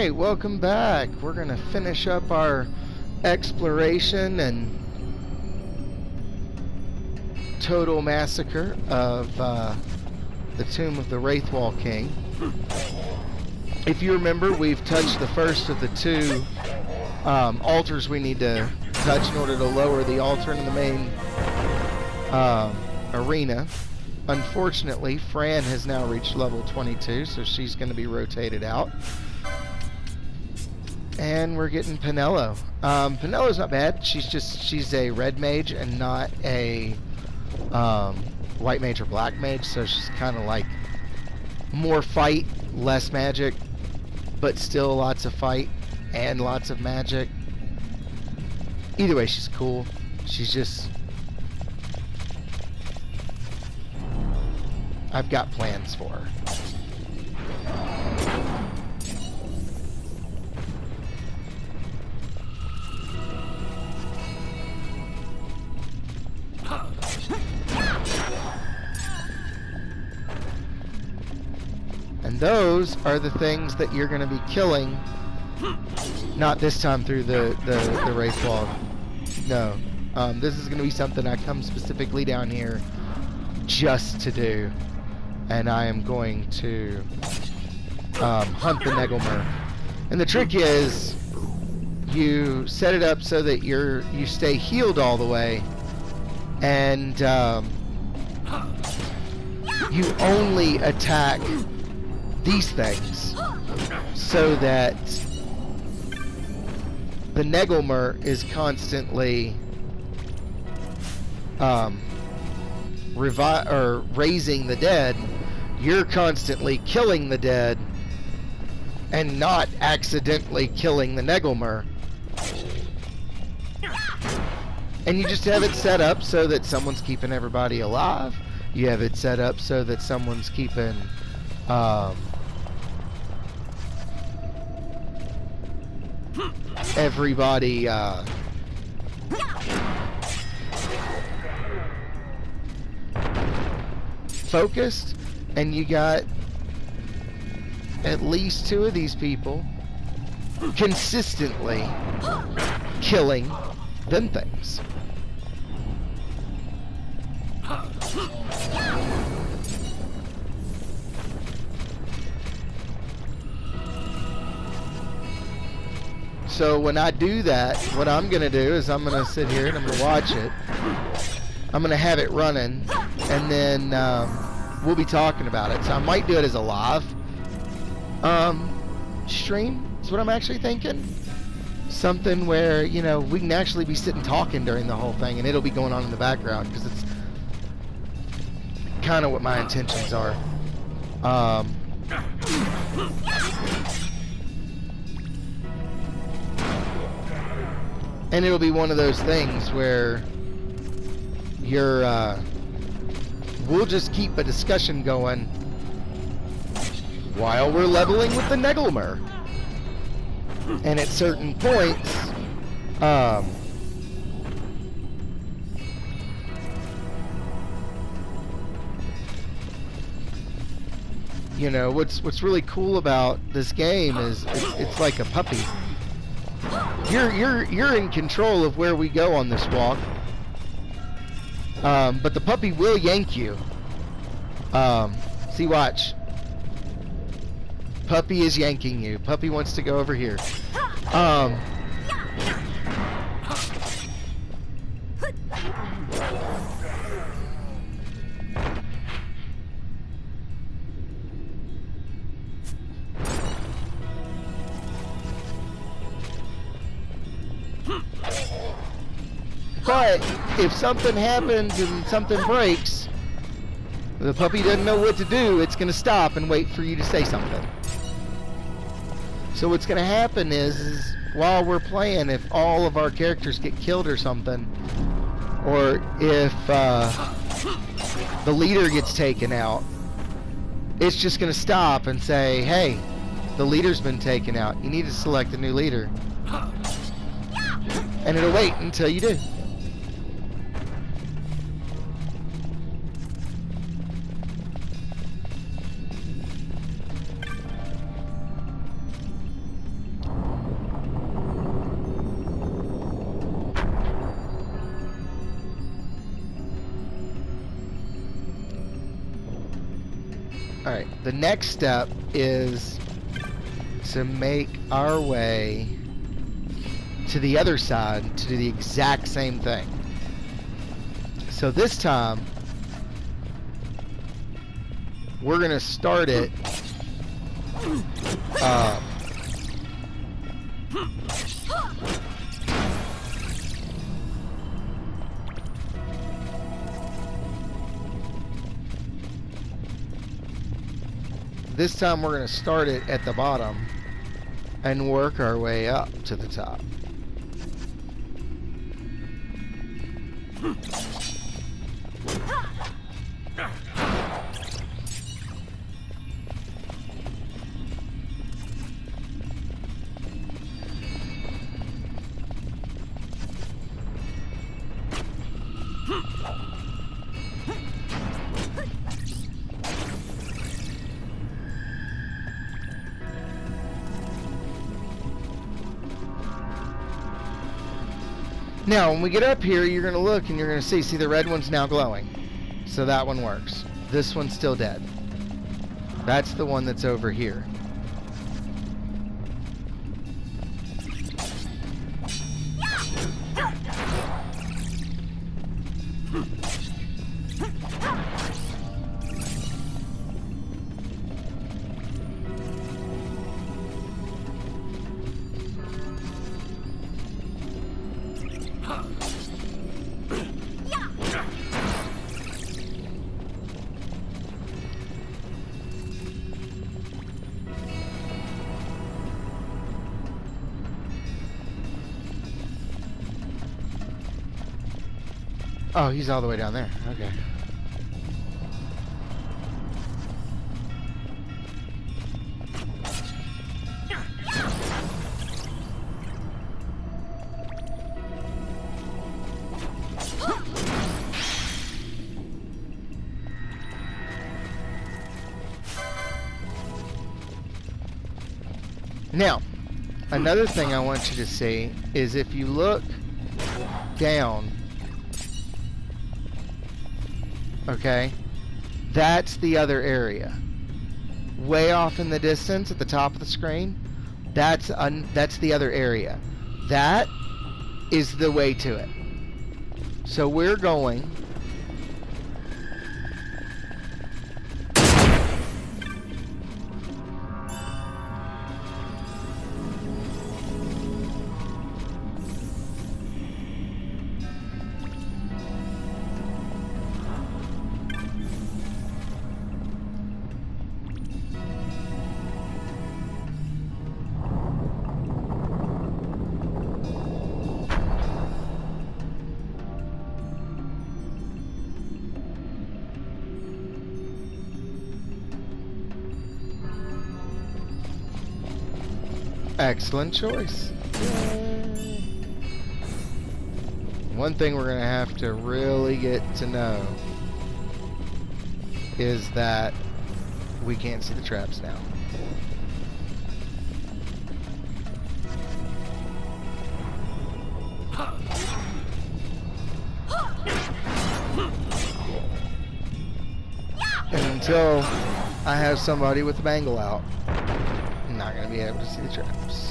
Alright, welcome back. We're going to finish up our exploration and total massacre of the tomb of the Wraithwall King. If you remember, we've touched the first of the two altars we need to touch in order to lower the altar in the main arena. Unfortunately, Fran has now reached level 22, so she's going to be rotated out. And we're getting Penelo. Penelo's not bad. She's a red mage and not a white mage or black mage, so she's kind of like more fight, less magic, but still lots of fight and lots of magic. Either way, she's cool. She's just... I've got plans for her. And those are the things that you're going to be killing. Not this time through the Wraithwall. No. This is going to be something I come specifically down here just to do. And I am going to hunt the Negelmer. And the trick is, you set it up so that you stay healed all the way, and you only attack these things, so that the Negelmer is constantly raising the dead. You're constantly killing the dead and not accidentally killing the Negelmer. And you just have it set up so that someone's keeping everybody alive. You have it set up so that someone's keeping everybody focused. And you got at least two of these people consistently killing them things. So when I do that, what I'm going to do is I'm going to sit here and I'm going to watch it. I'm going to have it running, and then we'll be talking about it. So I might do it as a live stream, is what I'm actually thinking. Something where, you know, we can actually be sitting talking during the whole thing, and it'll be going on in the background, because it's kind of what my intentions are. And it'll be one of those things where we'll just keep a discussion going while we're leveling with the Negelmer. And at certain points, you know, what's really cool about this game is it's like a puppy. You're in control of where we go on this walk. But the puppy will yank you. See, watch. Puppy is yanking you. Puppy wants to go over here. But if something happens and something breaks, the puppy doesn't know what to do. It's going to stop and wait for you to say something. So what's going to happen is while we're playing, if all of our characters get killed or something, or if the leader gets taken out, it's just going to stop and say, hey, the leader's been taken out. You need to select a new leader. And it'll wait until you do. Alright, the next step is to make our way to the other side to do the exact same thing. So this time, we're going to start it this time we're going to start it at the bottom and work our way up to the top. Now, when we get up here, you're going to look and you're going to see the red one's now glowing. So that one works. This one's still dead. That's the one that's over here. Oh, he's all the way down there. Okay. Now, another thing I want you to see is if you look down, okay, that's the other area. Way off in the distance at the top of the screen, that's the other area. That is the way to it. So we're going excellent choice. Yay. One thing we're going to have to really get to know is that we can't see the traps now. And until I have somebody with the bangle out, I'm not going to be able to see the traps.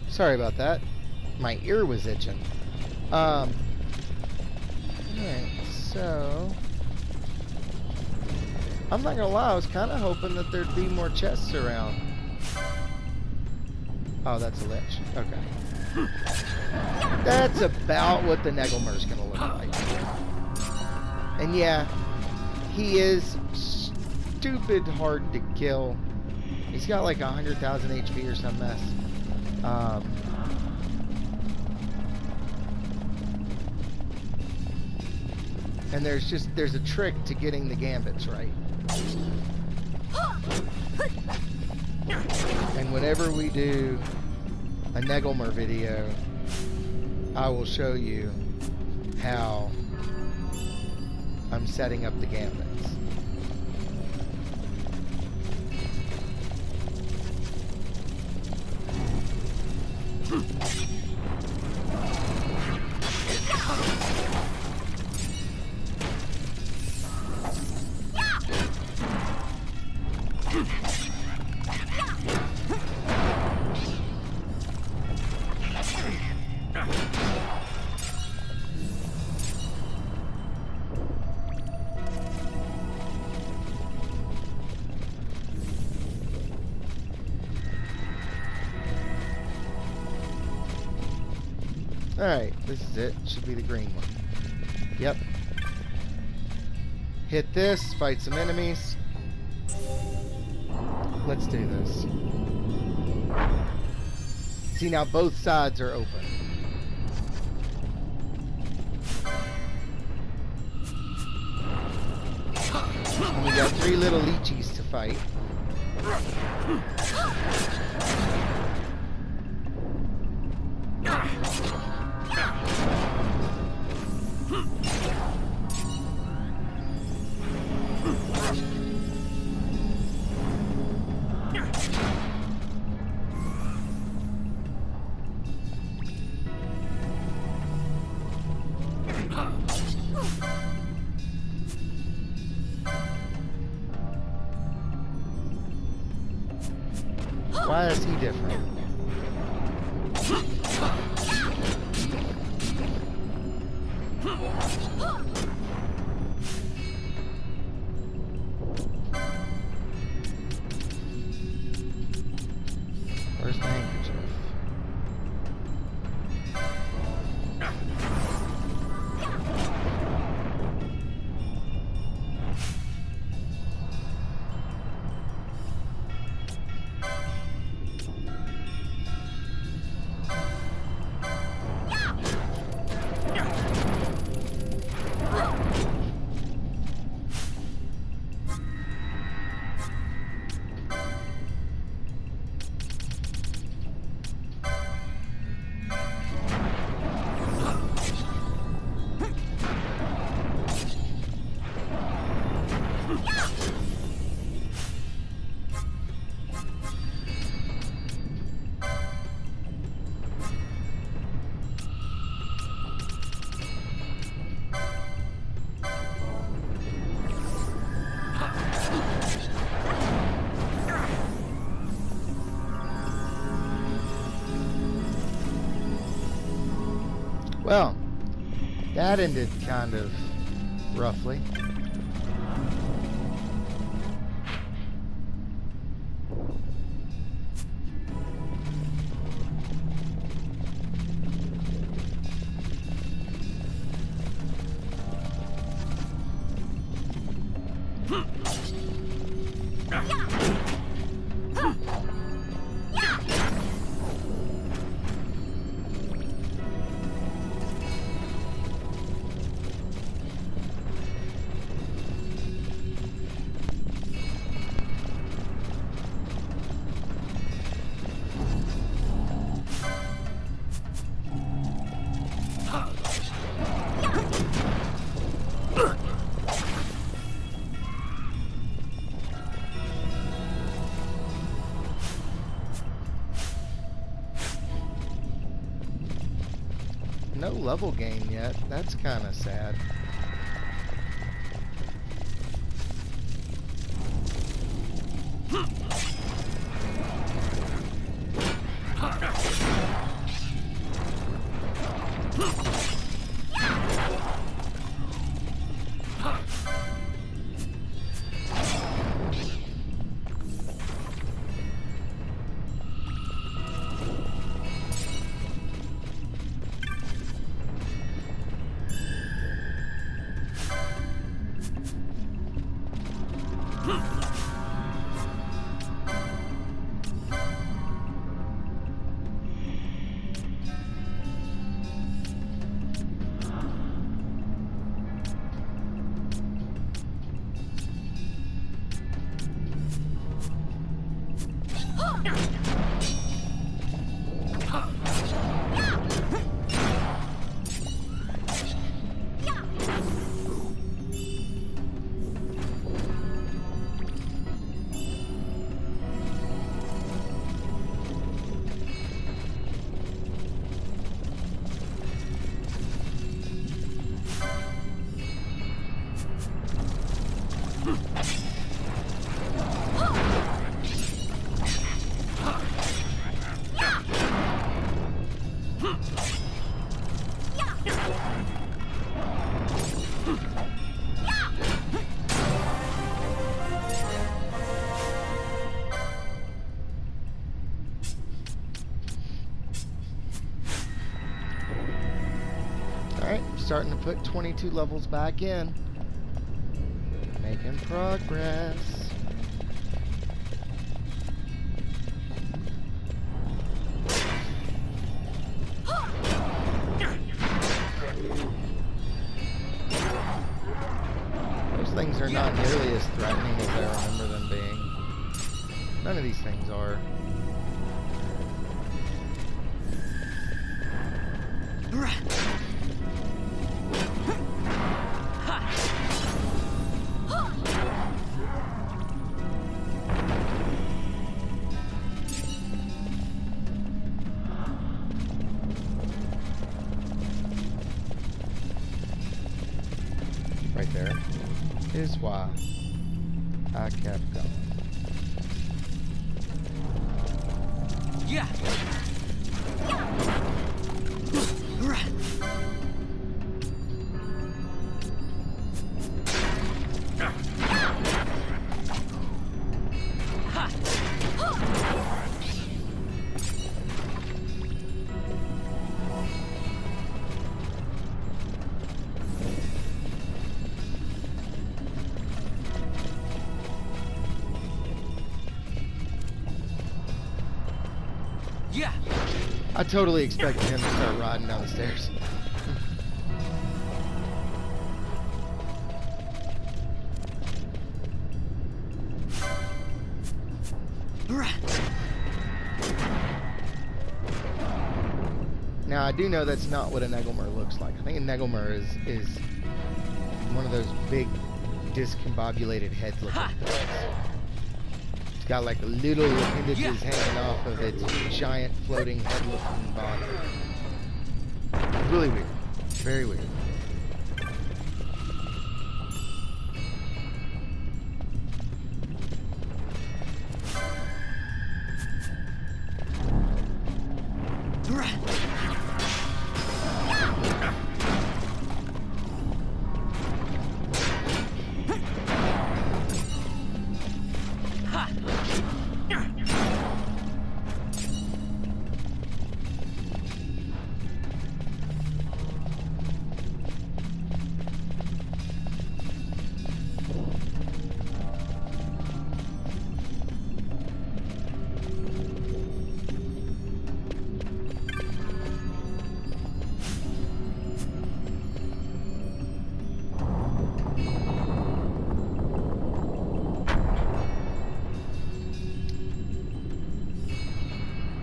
Sorry about that. My ear was itching. Alright, so I'm not gonna lie, I was kind of hoping that there'd be more chests around. Oh, that's a lich. Okay. That's about what the Negelmer's gonna look like. And yeah, he is stupid hard to kill. He's got like 100,000 HP or some mess. And there's a trick to getting the gambits right. And whenever we do a Negelmer video, I will show you how I'm setting up the gambits. Alright, this is it. Should be the green one. Yep. Hit this, fight some enemies. Let's do this. See, now both sides are open. And we got 3 little leechies to fight. Why is he different? Where's my handkerchief? Well, that ended kind of roughly. No level gain yet. That's kind of sad. starting to put 22 levels back in. Making progress. Those things are not nearly as threatening as I remember them being. None of these things are. Right there is why I kept going. Yeah. Yeah. I totally expected him to start riding down the stairs. Now I do know that's not what a Negelmer looks like. I think a Negelmer is one of those big discombobulated head looking things. It's got like little appendages hanging off of its giant floating head looking body. Really weird. Very weird.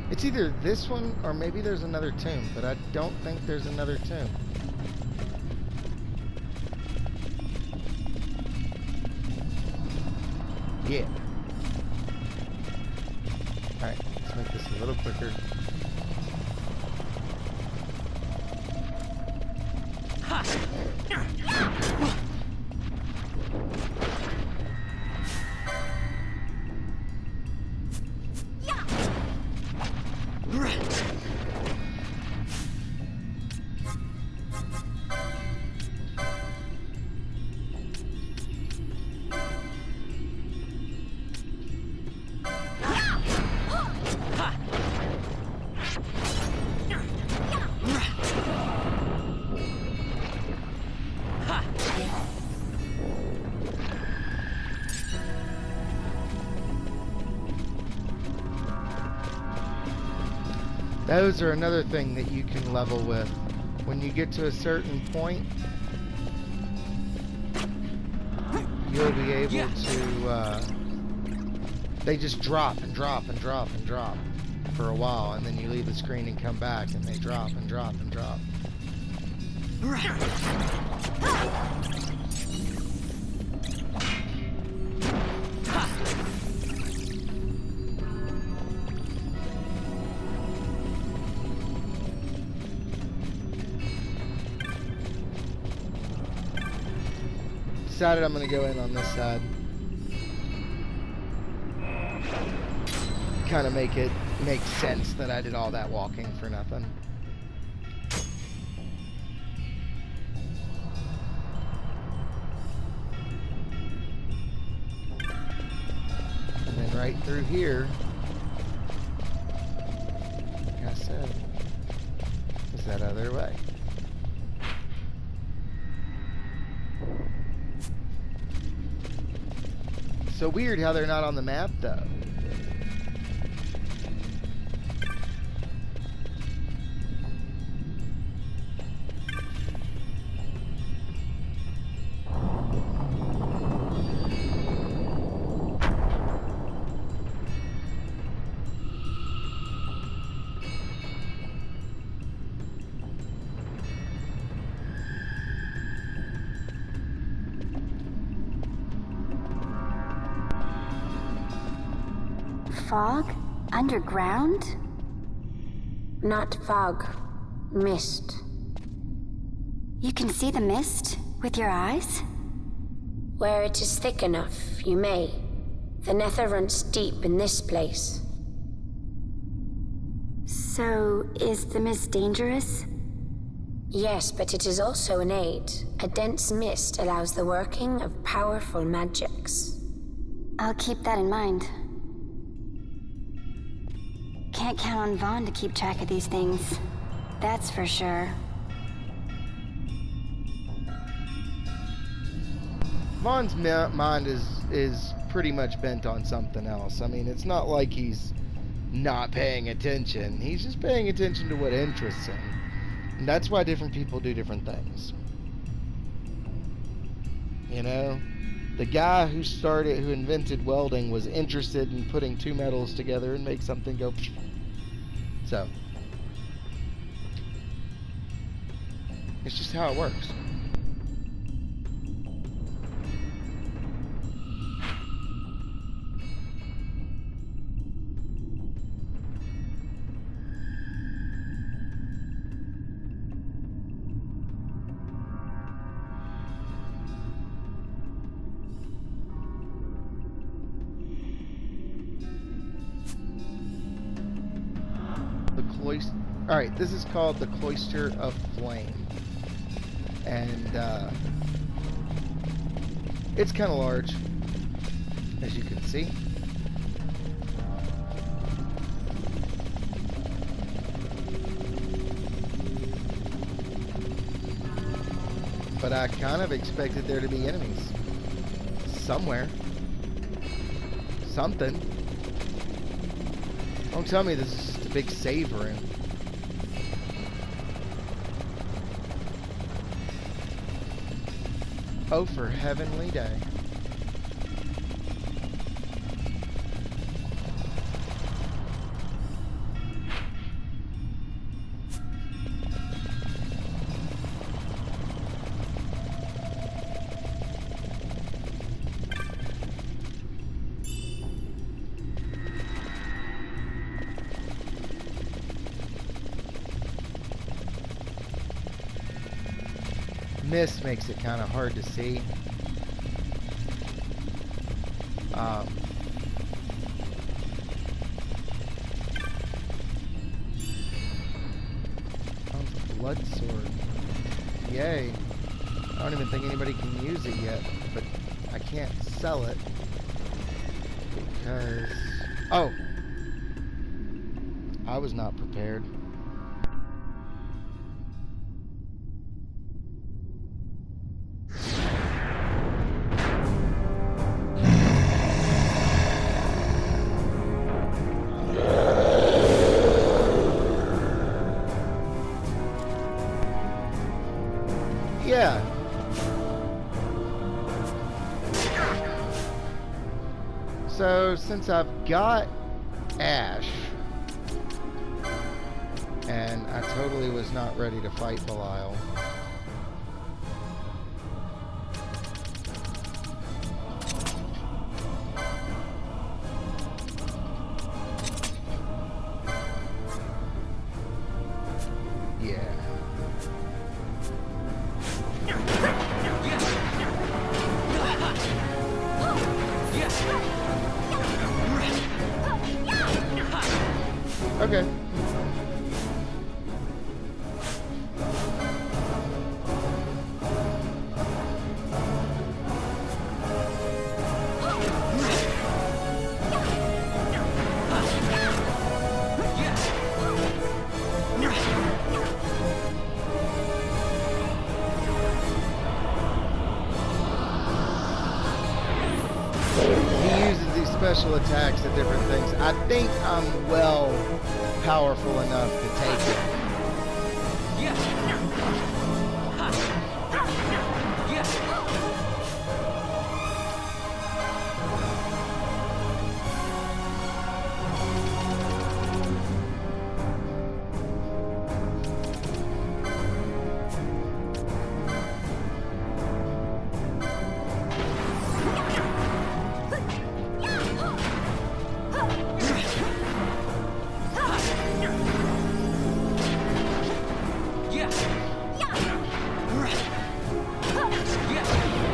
It's either this one or maybe there's another tomb, but I don't think there's another tomb. Yeah. Alright, let's make this a little quicker. Those are another thing that you can level with. When you get to a certain point, you'll be able to, they just drop and drop and drop and drop for a while, and then you leave the screen and come back and they drop and drop and drop. Decided I'm going to go in on this side. Kind of make sense that I did all that walking for nothing. And then right through here, like I said, is that other way. So weird how they're not on the map, though. Fog? Underground? Not fog. Mist. You can see the mist with your eyes? Where it is thick enough, you may. The nether runs deep in this place. So, is the mist dangerous? Yes, but it is also an aid. A dense mist allows the working of powerful magics. I'll keep that in mind. Can't count on Vaughn to keep track of these things. That's for sure. Vaughn's mind is pretty much bent on something else. I mean, it's not like he's not paying attention. He's just paying attention to what interests him. And that's why different people do different things. You know? The guy who invented welding was interested in putting two metals together and make something go psh. So. It's just how it works. Alright, this is called the Cloister of Flame. And, it's kind of large, as you can see. But I kind of expected there to be enemies. Somewhere. Something. Don't tell me this is just a big save room. Oh, for heavenly day. Mist makes it kind of hard to see. Blood sword. Yay. I don't even think anybody can use it yet, but I can't sell it because... Oh! I was not prepared. Yeah. So, since I've got Ash, and I totally was not ready to fight Belial. Yeah. Okay. special attacks at different things. I think I'm well powerful enough to take it. Yeah. Ha. Yeah.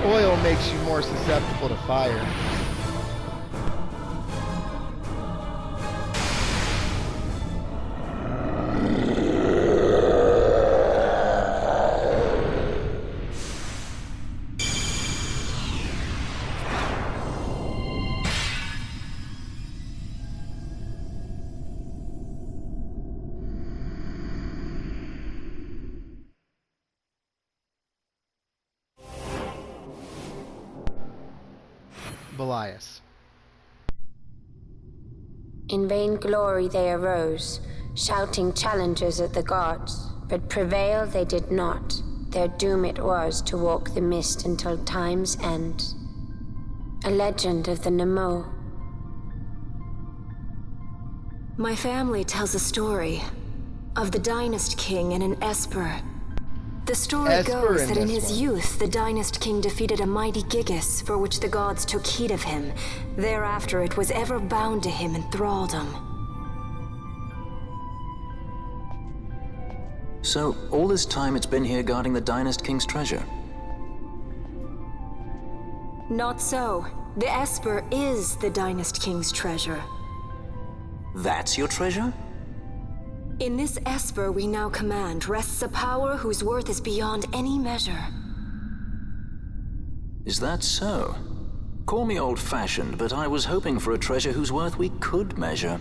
Oil makes you more susceptible to fire. Belias. In vain glory they arose, shouting challenges at the gods, but prevail they did not. Their doom it was to walk the mist until time's end. A legend of the Nemo. My family tells a story of the Dynast King and an Esper. The story goes that in his youth, the Dynast King defeated a mighty Gigas, for which the gods took heed of him. Thereafter, it was ever bound to him in thraldom. So, all this time it's been here guarding the Dynast King's treasure? Not so. The Esper is the Dynast King's treasure. That's your treasure? In this Esper we now command rests a power whose worth is beyond any measure. Is that so? Call me old-fashioned, but I was hoping for a treasure whose worth we could measure.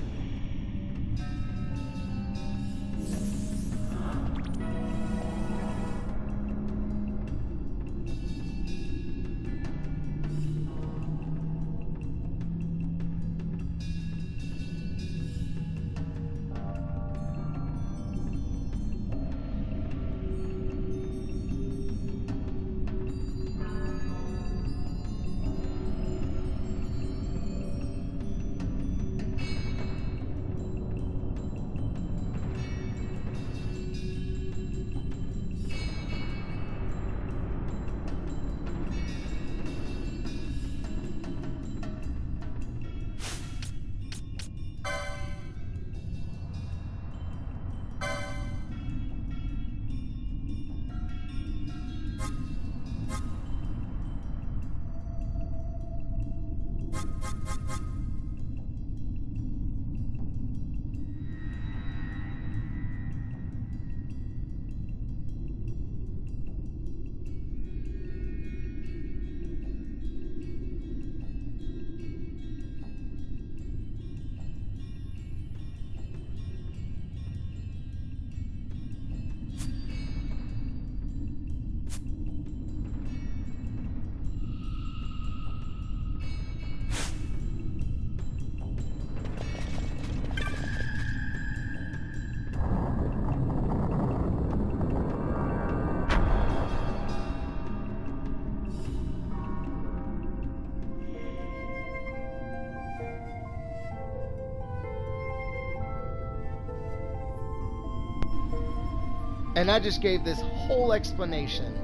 And I just gave this whole explanation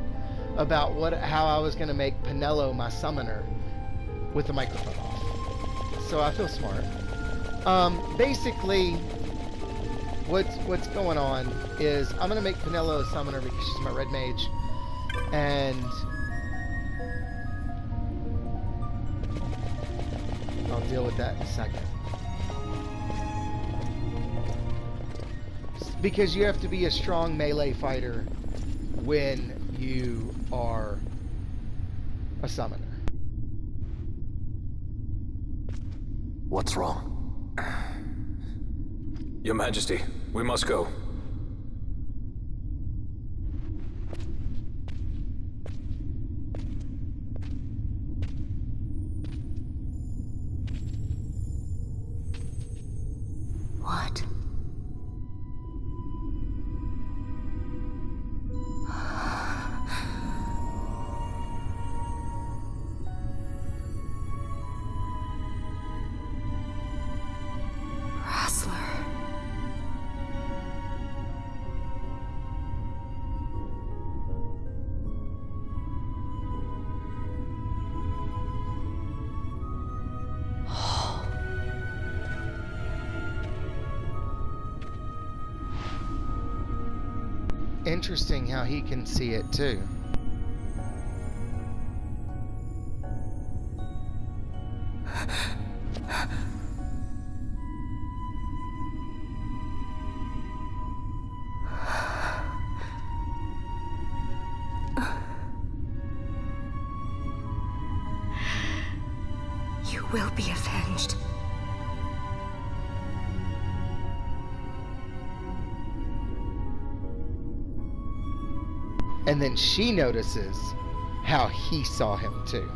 about how I was going to make Penelo my summoner with the microphone off. So I feel smart. Basically, what's going on is I'm going to make Penelo a summoner because she's my red mage. And I'll deal with that in a second. Because you have to be a strong melee fighter when you are a summoner. What's wrong? Your Majesty, we must go. What? Wrestler. Interesting how he can see it too. You will be avenged. And then she notices how he saw him too.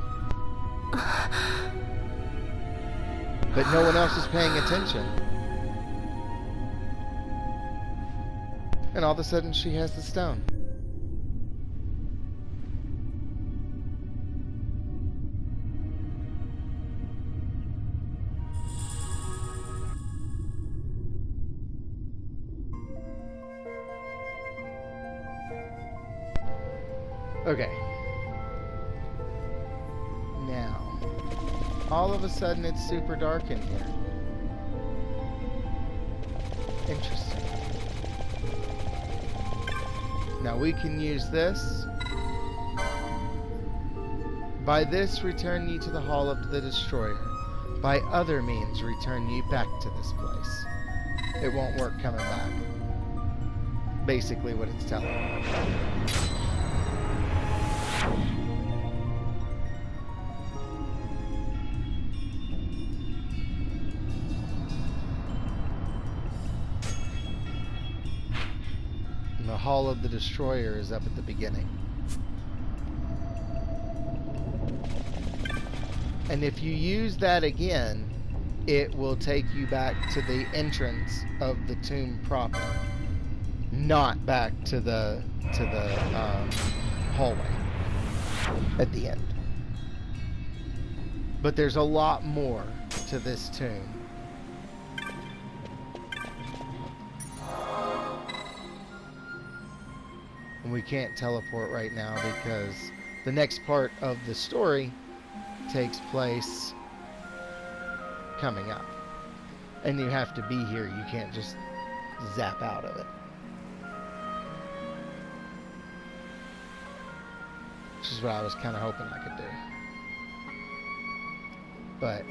But no one else is paying attention. And all of a sudden she has the stone. Okay. Now, all of a sudden it's super dark in here. Interesting. Now we can use this. By this, return ye to the Hall of the Destroyer. By other means, return ye back to this place. It won't work coming back. Basically what it's telling me. And the Hall of the Destroyer is up at the beginning. And if you use that again, it will take you back to the entrance of the tomb proper, not back to the hallway at the end. But there's a lot more to this tomb. And we can't teleport right now because the next part of the story takes place coming up. And you have to be here. You can't just zap out of it. Which is what I was kind of hoping I could do. But,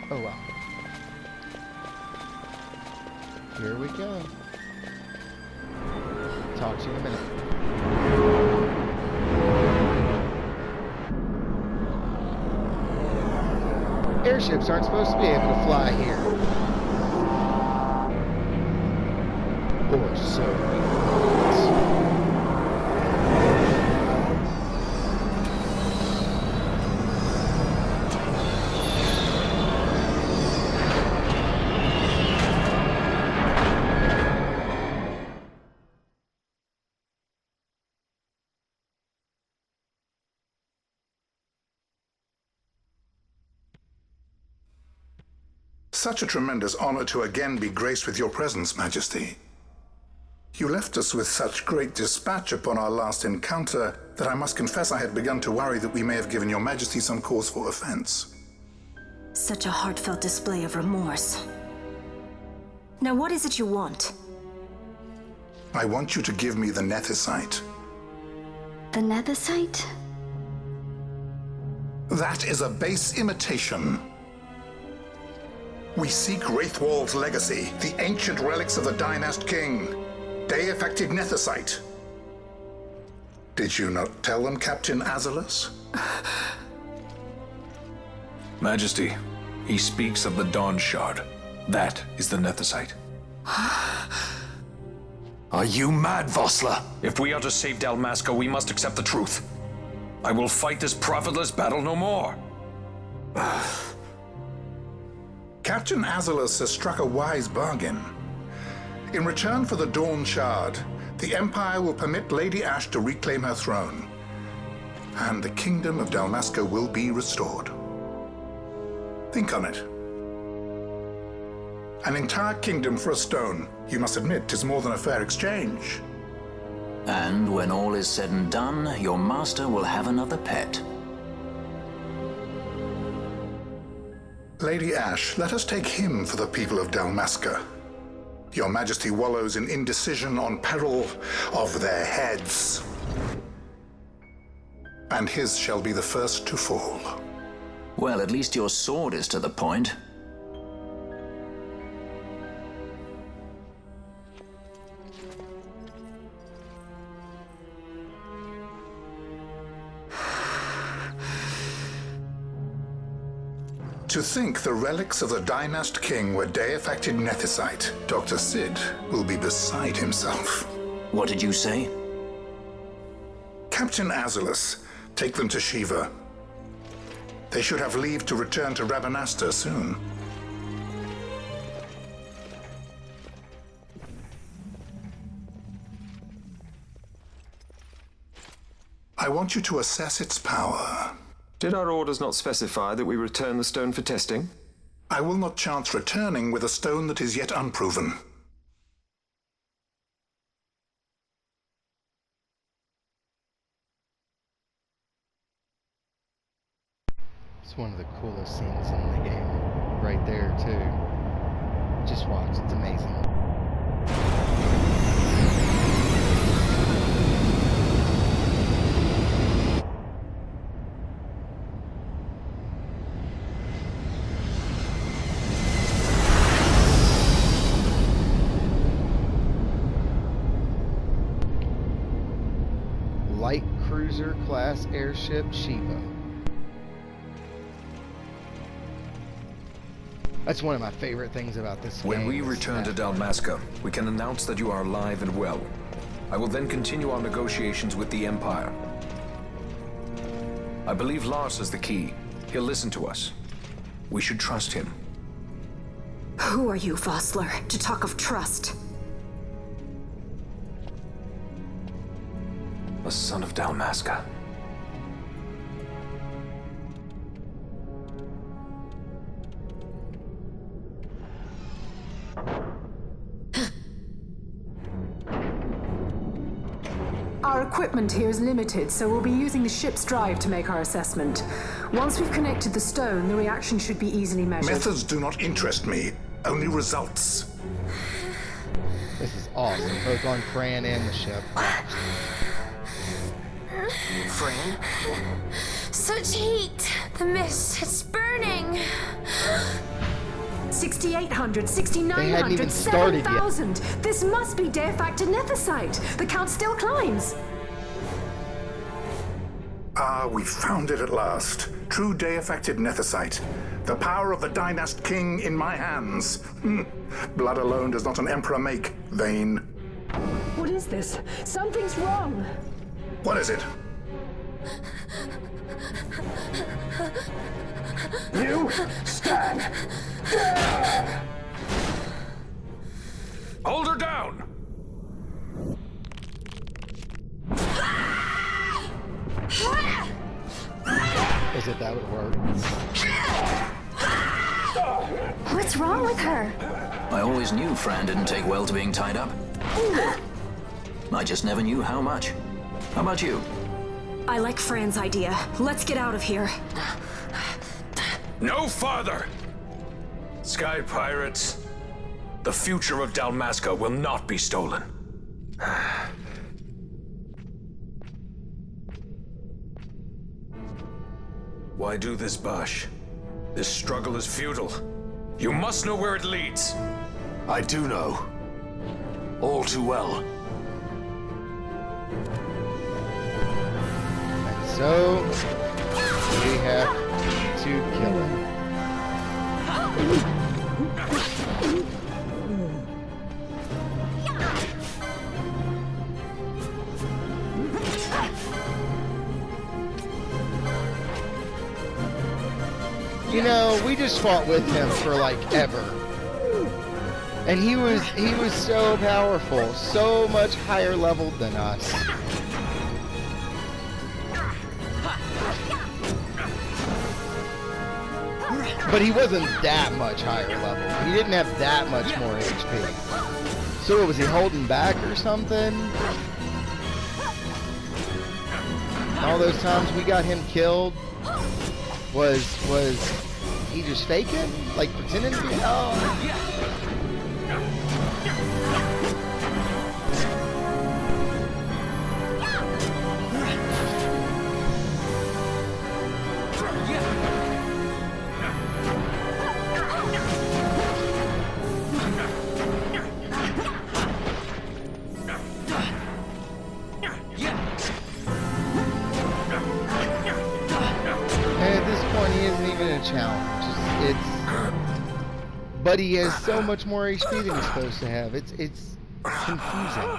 oh well. Here we go. Talk to you in a minute. Airships aren't supposed to be able to fly here. Or so. Such a tremendous honor to again be graced with your presence, Majesty. You left us with such great dispatch upon our last encounter that I must confess I had begun to worry that we may have given your Majesty some cause for offense. Such a heartfelt display of remorse. Now what is it you want? I want you to give me the Nethicite. The Nethicite? That is a base imitation. We seek Wraithwald's legacy, the ancient relics of the Dynast King. They affected Nethicite. Did you not tell them, Captain Azalus? Majesty, he speaks of the Dawn Shard. That is the Nethicite. Are you mad, Vossler? If we are to save Dalmasca, we must accept the truth. I will fight this profitless battle no more. Captain Azalus has struck a wise bargain. In return for the Dawn Shard, the Empire will permit Lady Ash to reclaim her throne, and the Kingdom of Dalmasca will be restored. Think on it. An entire kingdom for a stone, you must admit, is more than a fair exchange. And when all is said and done, your master will have another pet. Lady Ash, let us take him for the people of Dalmasca. Your Majesty wallows in indecision on peril of their heads. And his shall be the first to fall. Well, at least your sword is to the point. To think the relics of the Dynast King were deifacted nethicite, Dr. Sid will be beside himself. What did you say? Captain Azalus, take them to Shiva. They should have leave to return to Rabanastre soon. I want you to assess its power. Did our orders not specify that we return the stone for testing? I will not chance returning with a stone that is yet unproven. It's one of the coolest scenes in the game. Right there, too. Just watch, it's amazing. Light cruiser class airship Shiva. That's one of my favorite things about this game. When we return to Dalmasca, we can announce that you are alive and well. I will then continue our negotiations with the Empire. I believe Lars is the key. He'll listen to us. We should trust him. Who are you, Vossler, to talk of trust? A son of Dalmasca. Our equipment here is limited, so we'll be using the ship's drive to make our assessment. Once we've connected the stone, the reaction should be easily measured. Methods do not interest me, only results. This is awesome, both on Fran and the ship. Fran? Such heat! The mist, it's burning! 6,800, They hadn't even 6,900, started 7,000! This must be deifacted nethicite! The count still climbs! Ah, we found it at last. True deifacted nethicite. The power of the Dynast King in my hands. Blood alone does not an emperor make, vain. What is this? Something's wrong! What is it? You stand! Hold her down! Is it that would work? What's wrong with her? I always knew Fran didn't take well to being tied up. I just never knew how much. How about you? I like Fran's idea. Let's get out of here. No farther! Sky Pirates, the future of Dalmasca will not be stolen. Why do this, Bash? This struggle is futile. You must know where it leads. I do know. All too well. And so, we have to kill him. You know, we just fought with him for like ever. And he was so powerful, so much higher leveled than us. But he wasn't that much higher level. He didn't have that much more HP. So was he holding back or something? All those times we got him killed, was he just faking? Like pretending to be? Oh. Challenge. But he has so much more HP than he's supposed to have. It's confusing.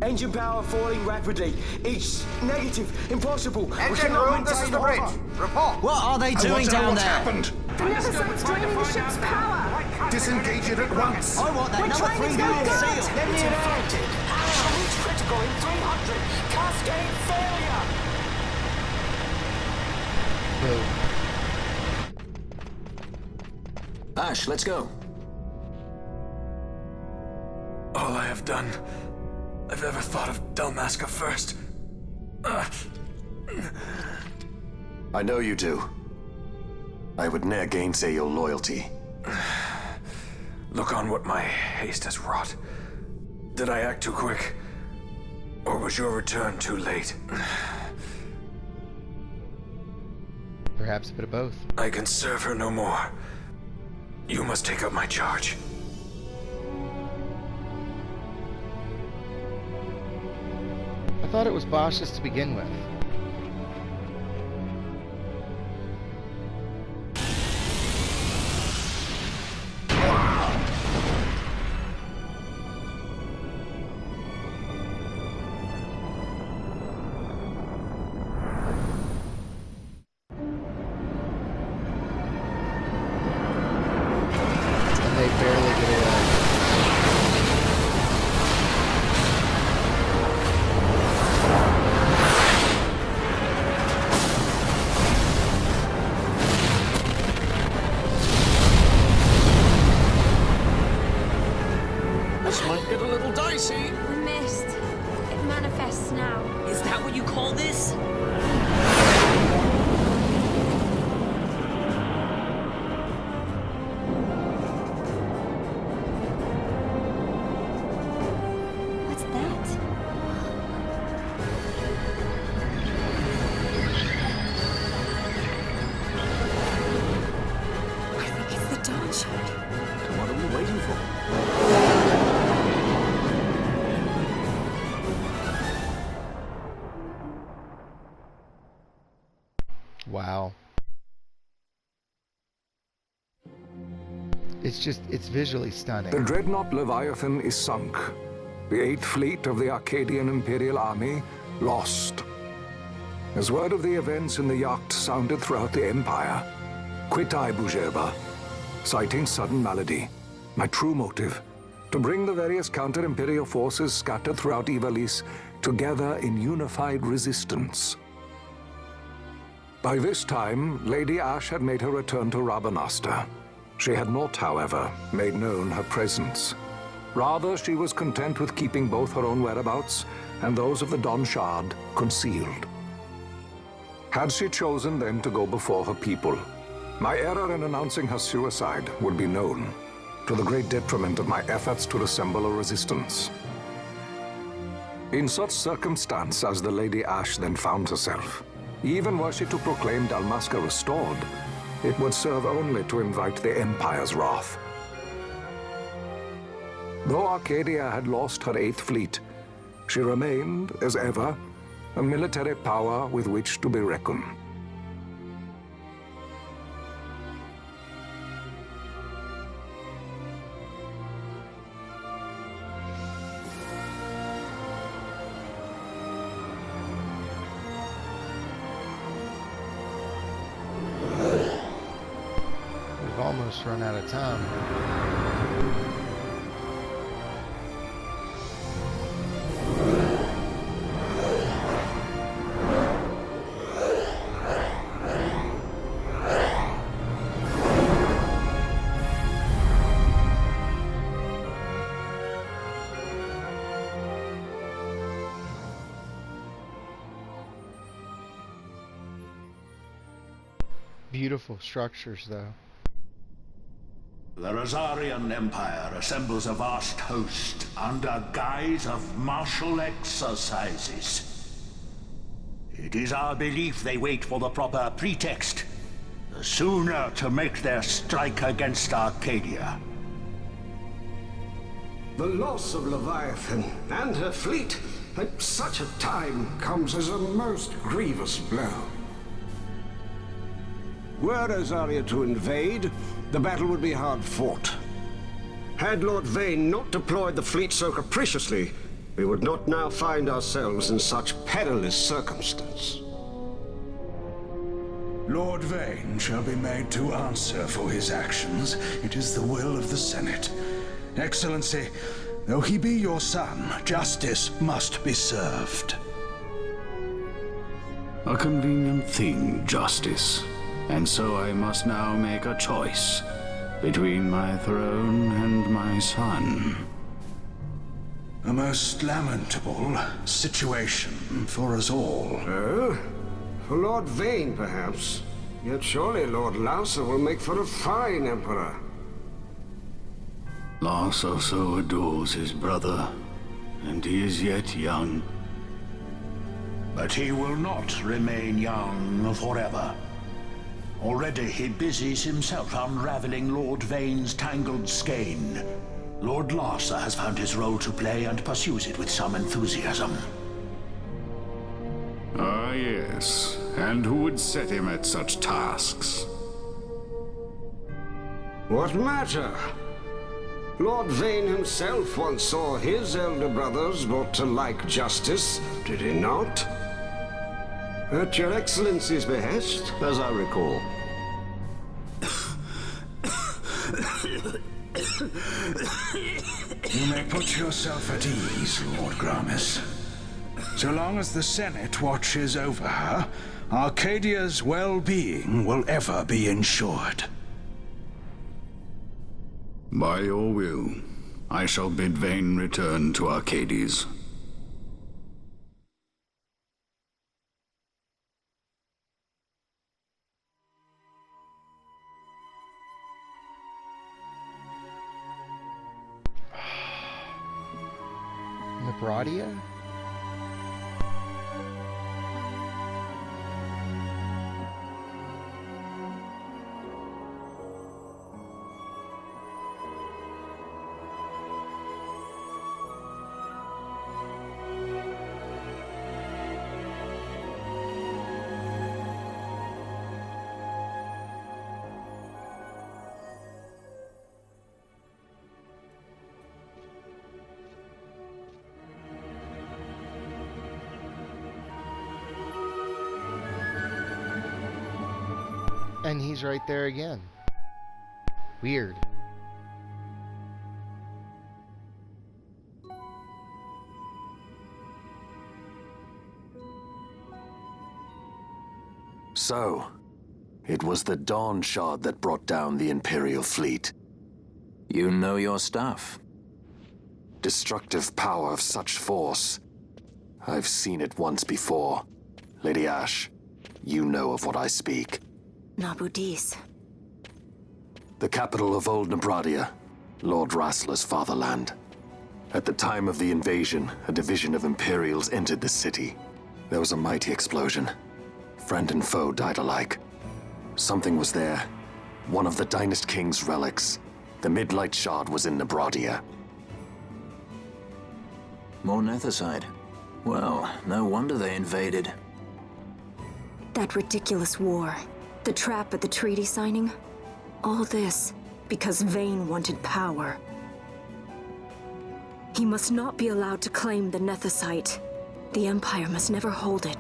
Engine power falling rapidly. It's negative. Impossible. Engine room, this is the bridge. Report. What are they doing down there? Happened? The other side's draining the ship's power. Disengage it at once. I want that number 3 unit seal. Let me infected. Absolute critical in 300. Cascade failure. Ash, let's go. All I have done, I've ever thought of Dalmasca first. I know you do. I would ne'er gainsay your loyalty. Look on what my haste has wrought. Did I act too quick? Or was your return too late? Perhaps a bit of both. I can serve her no more. You must take up my charge. I thought it was Bosch's to begin with. Wow. It's visually stunning. The dreadnought Leviathan is sunk. The 8th Fleet of the Arcadian Imperial Army lost. As word of the events in the yacht sounded throughout the Empire, quit I Bujeba, citing sudden malady. My true motive, to bring the various counter-imperial forces scattered throughout Ivalice together in unified resistance. By this time, Lady Ash had made her return to Rabanastre. She had not, however, made known her presence. Rather, she was content with keeping both her own whereabouts and those of the Don Shard concealed. Had she chosen then to go before her people, my error in announcing her suicide would be known, to the great detriment of my efforts to assemble a resistance. In such circumstance as the Lady Ash then found herself, even were she to proclaim Dalmasca restored, it would serve only to invite the Empire's wrath. Though Arcadia had lost her 8th Fleet, she remained, as ever, a military power with which to be reckoned. almost run out of time. Beautiful structures, though. The Rosarian Empire assembles a vast host under guise of martial exercises. It is our belief they wait for the proper pretext, the sooner to make their strike against Arcadia. The loss of Leviathan and her fleet at such a time comes as a most grievous blow. Were Rosaria to invade, the battle would be hard fought. Had Lord Vane not deployed the fleet so capriciously, we would not now find ourselves in such perilous circumstance. Lord Vane shall be made to answer for his actions. It is the will of the Senate. Excellency, though he be your son, justice must be served. A convenient thing, justice. And so I must now make a choice between my throne and my son. A most lamentable situation for us all. Oh? For Lord Vane, perhaps. Yet surely Lord Lauser will make for a fine emperor. Lauser so adores his brother, and he is yet young. But he will not remain young forever. Already he busies himself unraveling Lord Vane's tangled skein. Lord Larsa has found his role to play and pursues it with some enthusiasm. Ah, yes. And who would set him at such tasks? What matter? Lord Vane himself once saw his elder brothers brought to like justice, did he not? At your Excellency's behest, as I recall. You may put yourself at ease, Lord Gramis. So long as the Senate watches over her, Arcadia's well-being will ever be ensured. By your will, I shall bid Vane return to Arcades. Nebradia? And he's right there again. Weird. So, it was the Dawn Shard that brought down the Imperial fleet. You know your stuff. Destructive power of such force. I've seen it once before. Lady Ash, you know of what I speak. Nabudis. The capital of Old Nebradia, Lord Rassler's fatherland. At the time of the invasion, a division of Imperials entered the city. There was a mighty explosion. Friend and foe died alike. Something was there. One of the Dynast King's relics. The Midlight Shard was in Nebradia. More Nethicite. Well, no wonder they invaded. That ridiculous war. The trap at the treaty signing. All this because Vane wanted power. He must not be allowed to claim the Nethicite. The Empire must never hold it.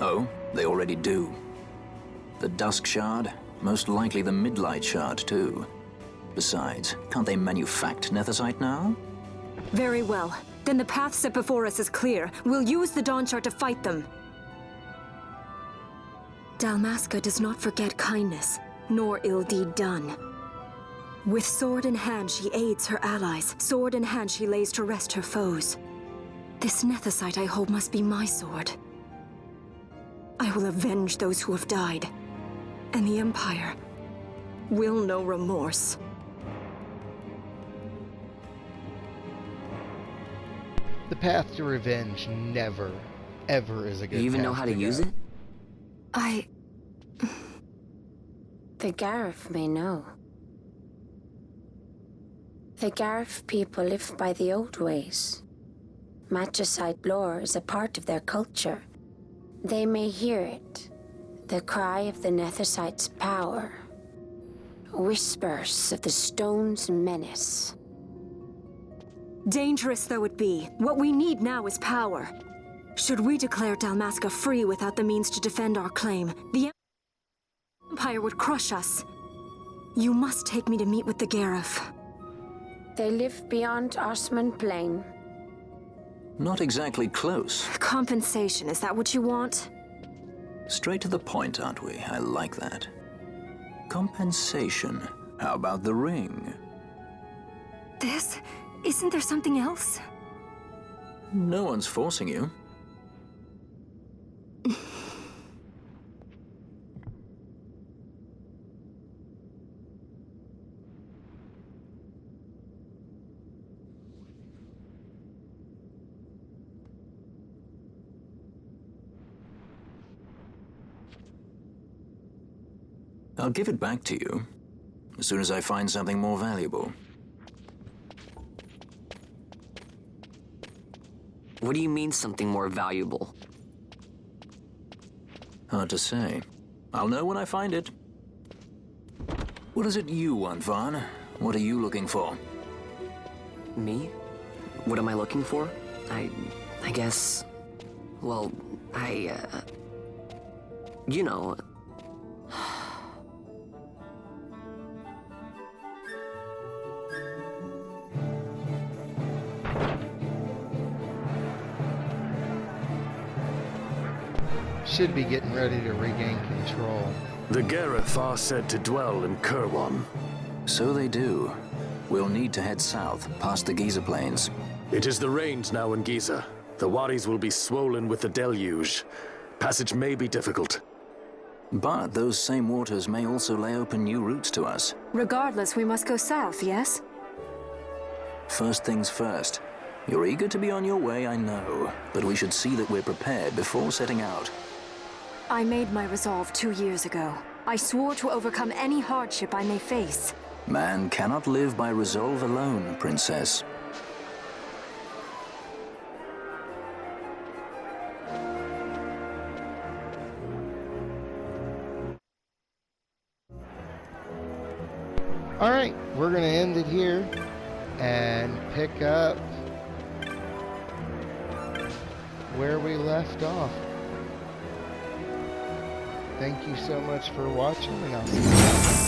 Oh, they already do. The Dusk Shard? Most likely the midlight shard, too. Besides, can't they manufacture Nethersite now? Very well. Then the path set before us is clear. We'll use the Dawn Shard to fight them. Dalmasca does not forget kindness, nor ill deed done. With sword in hand, she aids her allies. Sword in hand, she lays to rest her foes. This Nethersite I hold must be my sword. I will avenge those who have died. And the Empire will know remorse. The path to revenge never, ever is a good path. You even know how to use it? The Garif may know. The Garif people live by the old ways. Magicite lore is a part of their culture. They may hear it. The cry of the Nethersite's power. Whispers of the stone's menace. Dangerous though it be, what we need now is power. Should we declare Dalmasca free without the means to defend our claim, the Empire would crush us. You must take me to meet with the Garif. They live beyond Osman Plain. Not exactly close. Compensation, is that what you want? Straight to the point, aren't we? I like that. Compensation. How about the ring? This? Isn't there something else? No one's forcing you. I'll give it back to you as soon as I find something more valuable. What do you mean something more valuable? Hard to say. I'll know when I find it. What is it you want, Vaughn? What are you looking for? Me? What am I looking for? I guess... Well, you know... Should be getting ready to regain control. The Garif are said to dwell in Kirwan. So they do. We'll need to head south, past the Giza Plains. It is the rains now in Giza. The wadis will be swollen with the deluge. Passage may be difficult. But those same waters may also lay open new routes to us. Regardless, we must go south, yes? First things first. You're eager to be on your way, I know. But we should see that we're prepared before setting out. I made my resolve 2 years ago. I swore to overcome any hardship I may face. Man cannot live by resolve alone, Princess. Alright, we're going to end it here and pick up where we left off. Thank you so much for watching, and I'll see you.